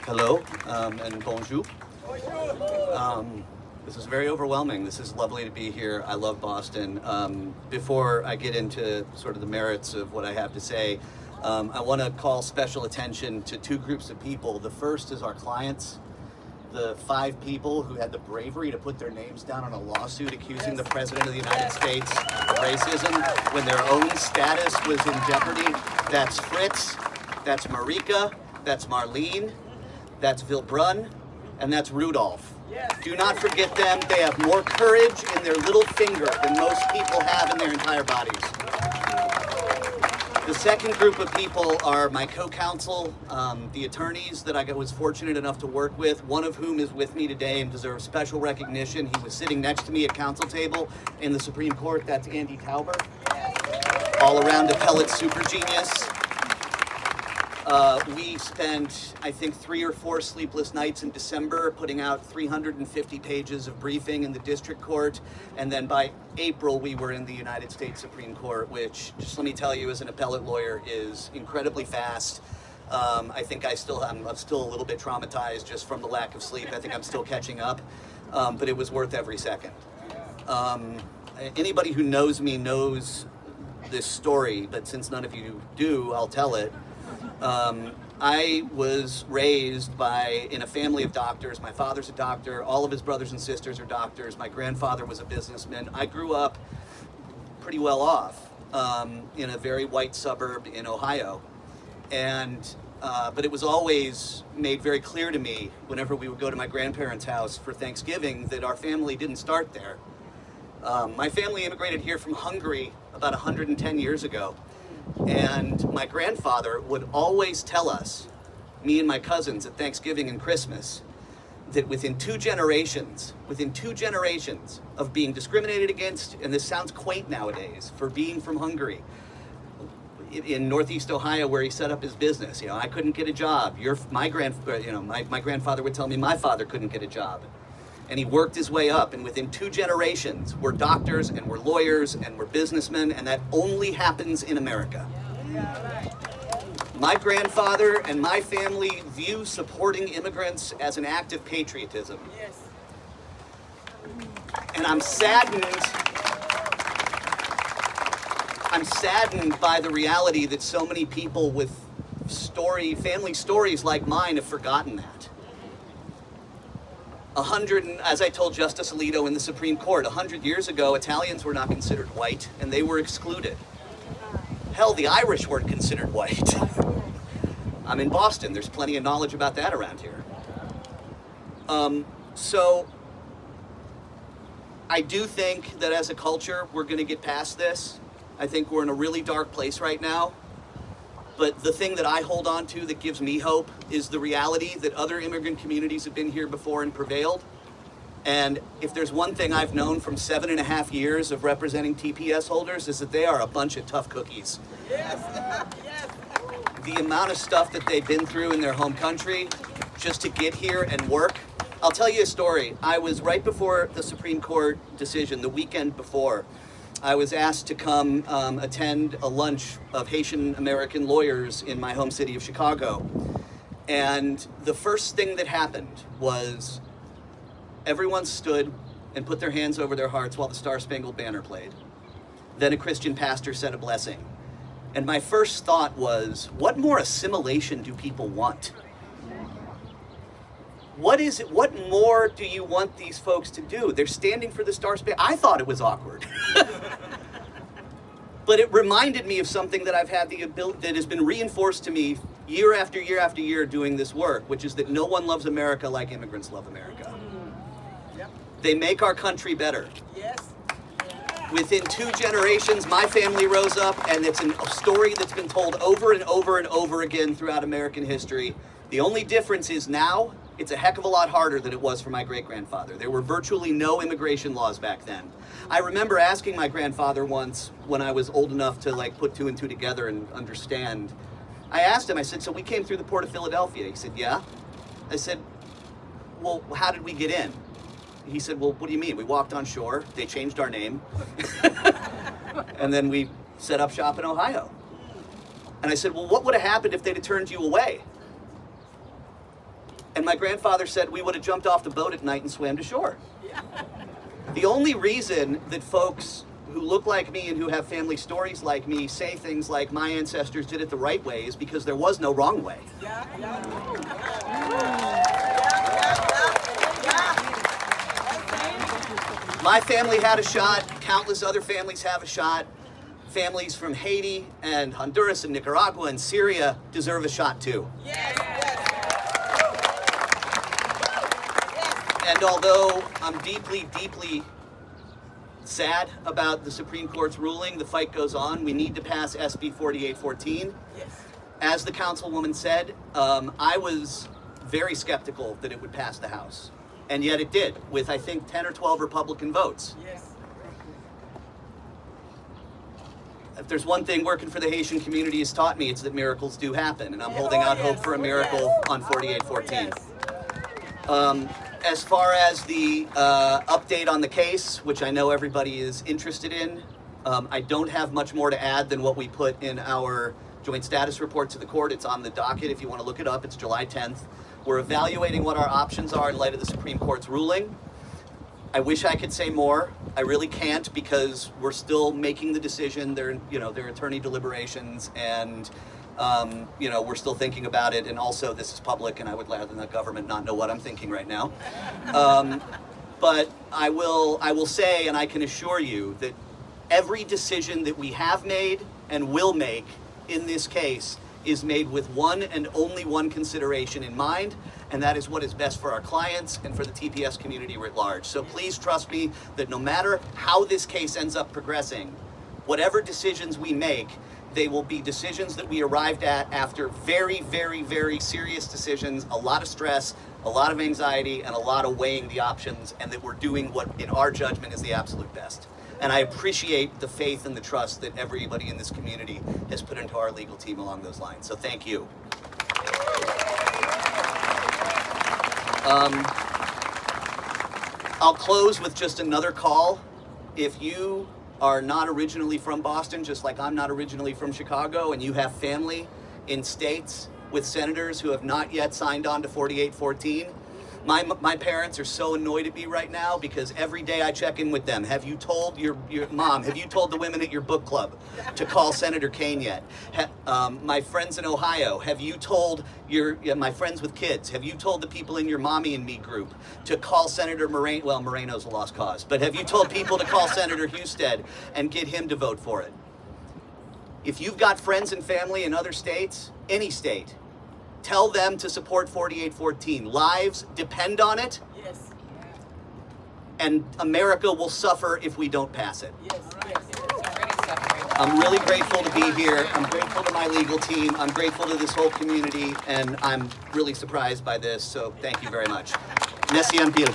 Hello and bonjour. This is very overwhelming. This is lovely to be here. I love Boston. Before I get into sort of the merits of what I have to say, I want to call special attention to two groups of people. The first is our clients, the 5 people who had the bravery to put their names down on a lawsuit accusing the President of the United States of racism when their own status was in jeopardy. That's Fritz, that's Marika, that's Marlene, that's Vilbrun, and that's Rudolph. Do not forget them. They have more courage in their little finger than most people have in their entire bodies. The second group of people are my co-counsel, the attorneys that I was fortunate enough to work with, one of whom is with me today and deserves special recognition. He was sitting next to me at counsel table in the Supreme Court. That's Andy Tauber, all-around appellate super genius. We spent, I think, 3 or 4 sleepless nights in December putting out 350 pages of briefing in the district court, and then by April we were in the United States Supreme Court, which, just let me tell you, as an appellate lawyer, is incredibly fast. I think I'm still a little bit traumatized just from the lack of sleep. I think I'm still catching up, but it was worth every second. Anybody who knows me knows this story, but since none of you do, I'll tell it. I was raised in a family of doctors. My father's a doctor. All of his brothers and sisters are doctors. My grandfather was a businessman. I grew up pretty well off in a very white suburb in Ohio. But it was always made very clear to me whenever we would go to my grandparents' house for Thanksgiving that our family didn't start there. My family immigrated here from Hungary about 110 years ago. And my grandfather would always tell us, me and my cousins at Thanksgiving and Christmas, that within two generations of being discriminated against, and this sounds quaint nowadays, for being from Hungary, in Northeast Ohio where he set up his business, I couldn't get a job. My grandfather would tell me my father couldn't get a job. And he worked his way up, and within 2 generations, we're doctors and we're lawyers and we're businessmen, and that only happens in America. My grandfather and my family view supporting immigrants as an act of patriotism. And I'm saddened by the reality that so many people with family stories like mine have forgotten that. As I told Justice Alito in the Supreme Court, 100 years ago, Italians were not considered white, and they were excluded. Hell, the Irish weren't considered white. I'm in Boston. There's plenty of knowledge about that around here. So I do think that as a culture, we're going to get past this. I think we're in a really dark place right now. But the thing that I hold on to that gives me hope is the reality that other immigrant communities have been here before and prevailed. And if there's one thing I've known from 7.5 years of representing TPS holders is that they are a bunch of tough cookies. The amount of stuff that they've been through in their home country just to get here and work. I'll tell you a story. I was right before the Supreme Court decision, the weekend before, I was asked to come attend a lunch of Haitian American lawyers in my home city of Chicago. And the first thing that happened was everyone stood and put their hands over their hearts while the Star-Spangled Banner played. Then a Christian pastor said a blessing. And my first thought was, what more assimilation do people want? What is it? What more do you want these folks to do? They're standing for the Star-Spangled. I thought it was awkward. But it reminded me of something that I've had the ability, that has been reinforced to me year after year after year doing this work, which is that no one loves America like immigrants love America. They make our country better. Within 2 generations, my family rose up, and it's a story that's been told over and over and over again throughout American history. The only difference is now, it's a heck of a lot harder than it was for my great-grandfather. There were virtually no immigration laws back then. I remember asking my grandfather once, when I was old enough to put 2 and 2 together and understand. I asked him, I said, so we came through the port of Philadelphia. He said, yeah. I said, well, how did we get in? He said, well, what do you mean? We walked on shore, they changed our name, and then we set up shop in Ohio. And I said, well, what would have happened if they'd have turned you away? And my grandfather said we would have jumped off the boat at night and swam to shore. The only reason that folks who look like me and who have family stories like me say things like my ancestors did it the right way is because there was no wrong way. My family had a shot, countless other families have a shot. Families from Haiti and Honduras and Nicaragua and Syria deserve a shot too. And although I'm deeply, deeply sad about the Supreme Court's ruling, the fight goes on. We need to pass SB 4814. As the councilwoman said, I was very skeptical that it would pass the House. And yet it did, with I think 10 or 12 Republican votes. If there's one thing working for the Haitian community has taught me, it's that miracles do happen, and I'm holding out hope for a miracle on 4814. As far as the update on the case, which I know everybody is interested in, I don't have much more to add than what we put in our joint status report to the court. It's on the docket if you want to look it up. It's July 10th. We're evaluating what our options are in light of the Supreme Court's ruling. I wish I could say more. I really can't because we're still making the decision. They're attorney deliberations, and we're still thinking about it. And also, this is public, and I would rather the government not know what I'm thinking right now. But I will say, and I can assure you that every decision that we have made and will make in this case is made with one and only one consideration in mind, and that is what is best for our clients and for the TPS community writ large. So please trust me that no matter how this case ends up progressing, whatever decisions we make, they will be decisions that we arrived at after very, very, very serious decisions, a lot of stress, a lot of anxiety, and a lot of weighing the options, and that we're doing what, in our judgment, is the absolute best. And I appreciate the faith and the trust that everybody in this community has put into our legal team along those lines. So thank you. I'll close with just another call. If you are not originally from Boston, just like I'm not originally from Chicago, and you have family in states with senators who have not yet signed on to 4814, my parents are so annoyed at me right now because every day I check in with them. Have you told your mom? Have you told the women at your book club to call Senator Kaine yet? My friends in Ohio, have you told my friends with kids, have you told the people in your Mommy and Me group to call Senator Moreno? Well, Moreno's a lost cause, but have you told people to call Senator Husted and get him to vote for it? If you've got friends and family in other states, any state, tell them to support 4814. Lives depend on it. Yes. And America will suffer if we don't pass it. Yes. I'm really grateful to be here. I'm grateful to my legal team. I'm grateful to this whole community, and I'm really surprised by this, so thank you very much. Merci un peu.